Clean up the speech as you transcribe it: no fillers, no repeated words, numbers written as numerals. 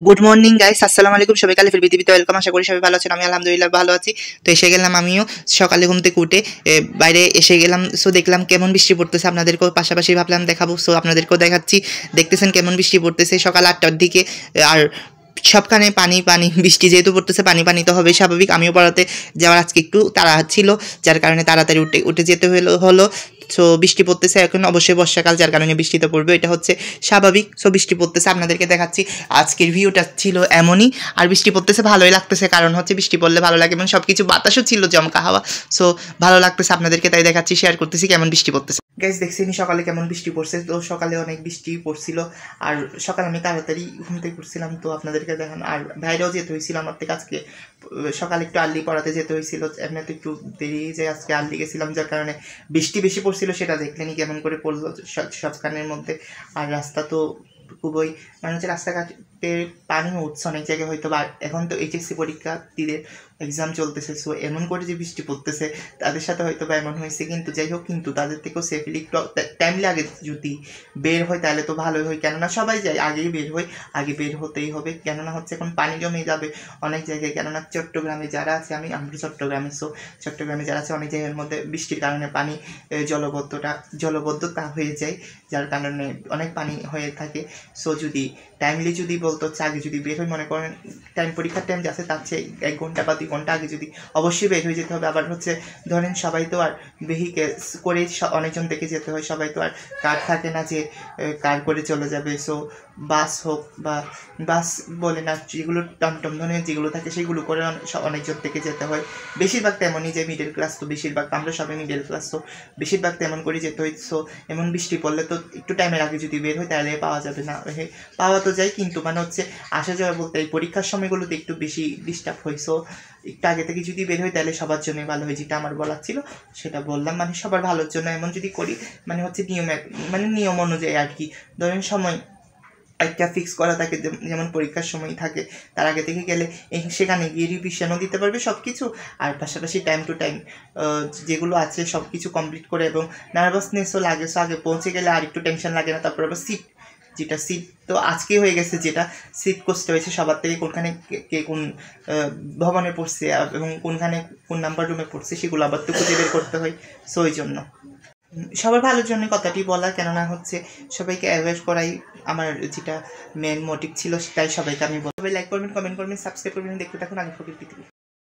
Good morning guys, আসসালামু আলাইকুম। সবাই কালিফের পৃথিবীতে ওয়েলকাম। আশা করি সবাই ভালো আছেন। আমি আলহামদুলিল্লাহ ভালো আছি। তো এসে গেলাম আমিও সকালে ঘুম থেকে উঠে বাইরে এসে গেলাম। সো দেখলাম কেমন বৃষ্টি পড়তেছে, আপনাদেরকেও পাশাপাশি ভাবলাম দেখাবো। সো আপনাদেরকেও দেখাচ্ছি। দেখতেছেন কেমন বৃষ্টি পড়তেছে সকাল 8টার দিকে। আর সবখানে পানি পানি, বৃষ্টি যেহেতু পড়তেছে পানি পানি তো হবেই স্বাভাবিক। আমিও পড়াতে যাওয়ার আজকে একটু তাড়া ছিল, যার কারণে তাড়াতাড়ি উঠে যেতে হলো। সো বৃষ্টি পড়তেছে এখন, অবশ্যই বর্ষাকাল, যার কারণে বৃষ্টি তো পড়বে, এটা হচ্ছে স্বাভাবিক। সো বৃষ্টি পড়তেছে, আপনাদেরকে দেখাচ্ছি। আজকের ভিউটা ছিল এমনই। আর বৃষ্টি পড়তেছে, ভালোই লাগতেছে, কারণ হচ্ছে বৃষ্টি পড়লে ভালো লাগে এবং সব কিছু বাতাসও ছিল জমকা হাওয়া। সো ভালো লাগতেছে, আপনাদেরকে তাই দেখাচ্ছি, শেয়ার করতেছি কেমন বৃষ্টি পড়তেছে। গাইস দেখছেনি সকালে কেমন বৃষ্টি পড়ছে। তো সকালে অনেক বৃষ্টি পড়ছিল। আর সকালে আমি তাড়াতাড়ি ঘুম থেকে উঠছিলাম, তো আপনাদেরকে দেখান। আর বাইরেও যেতে হয়েছিল আমার থেকে আজকে, সকালে একটু আর্লি পড়াতে যেতে হয়েছিল। এমনিতে একটু দেরি যায়, আজকে আর্লি গেছিলাম, যার কারণে বৃষ্টি বেশি পড়ছিল। সেটা দেখলেনি কেমন করে পড়লো সবখানের মধ্যে। আর রাস্তা তো খুবই, মানে হচ্ছে রাস্তাঘাটে পানি উঠছে অনেক জায়গায় হয়তো। বা এখন তো এইচএসসি পরীক্ষার্থীদের এক্সাম চলতেছে, সো এমন করে যে বৃষ্টি পড়তেছে তাদের সাথে হয়তো বা এমন হয়েছে। কিন্তু যাই হোক, কিন্তু তাদের থেকেও সেফলি টাইমলি আগে যদি বের হয় তাহলে তো ভালোই হয়। কেননা সবাই যায়, আগেই বের হয়, আগে বের হতেই হবে। কেননা হচ্ছে এখন পানি জমে যাবে অনেক জায়গায়। কেননা চট্টগ্রামে যারা আছে, আমরা চট্টগ্রামে, সো চট্টগ্রামে যারা আছে অনেক জায়গার মধ্যে বৃষ্টির কারণে পানি জলবদ্ধতা হয়ে যায়, যার কারণে অনেক পানি হয়ে থাকে। সো যদি টাইমলি যদি বলতো হচ্ছে আগে যদি বের হয়ে, মনে করেন পরীক্ষার টাইম যাচ্ছে তার চেয়ে 1 ঘন্টা বা 2 ঘন্টা আগে যদি অবশ্যই বের হয়ে যেতে হবে। আবার হচ্ছে ধরেন সবাই তো আর ভেহিকেল করে অনেকজন থেকে যেতে হয়, সবাই তো আর কার থাকে না যে কার করে চলে যাবে। সো বাস হোক বা বাস বলে না, যেগুলো টমটম ধরনের যেগুলো থাকে সেগুলো করে অনেকজন থেকে যেতে হয়। বেশিরভাগ তেমনই যে মিডল ক্লাস, তো বেশিরভাগ আমরা সবাই মিডল ক্লাস, তো বেশিরভাগ তেমন করে যেতে হয়। সো এমন বৃষ্টি পড়লে তো একটু টাইমের আগে যদি বের হয় তাহলে পাওয়া যাবে না, পাওয়া তো যায় কিন্তু মানে হচ্ছে আসা যাওয়া বলতে এই পরীক্ষার সময়গুলোতে একটু বেশি ডিস্টার্ব হয়। সো একটু আগে থেকে যদি বের হয় তাহলে সবার জন্যই ভালো হয়। যেটা আমার বলার ছিল সেটা বললাম, মানে সবার ভালোর জন্য এমন যদি করি, মানে হচ্ছে নিয়ম অনুযায়ী আর কি। ধরেন সময় একটা ফিক্স করা থাকে, যেমন পরীক্ষার সময় থাকে, তার আগে থেকে গেলে সেখানে গিয়ে রিভিশনও দিতে পারবে সব কিছু। আর পাশাপাশি টাইম টু টাইম যেগুলো আছে সব কিছু কমপ্লিট করে, এবং নার্ভাসনেসও লাগে। সো আগে পৌঁছে গেলে আর একটু টেনশন লাগে না। তারপর আবার সিট তো আজকে হয়ে গেছে, যেটা সিট কষ্ট হয়েছে সবার থেকে, কোনখানে কে কোন ভবনে পড়ছে এবং কোনখানে কোন নাম্বার রুমে পড়ছে সেগুলো আবার তো খুঁজে বের করতে হয়। সো ওই জন্য সবার ভালোর জন্য কথাটি বলা, কেননা হচ্ছে সবাইকে অ্যাওয়্যার করাই আমার যেটা মেন মোটিভ ছিল, সেটাই সবাইকে আমি বলবো। সবাই লাইক করবেন, কমেন্ট করবেন, সাবস্ক্রাইব করবেন, দেখতে থাকুন আগে পৃথিবী।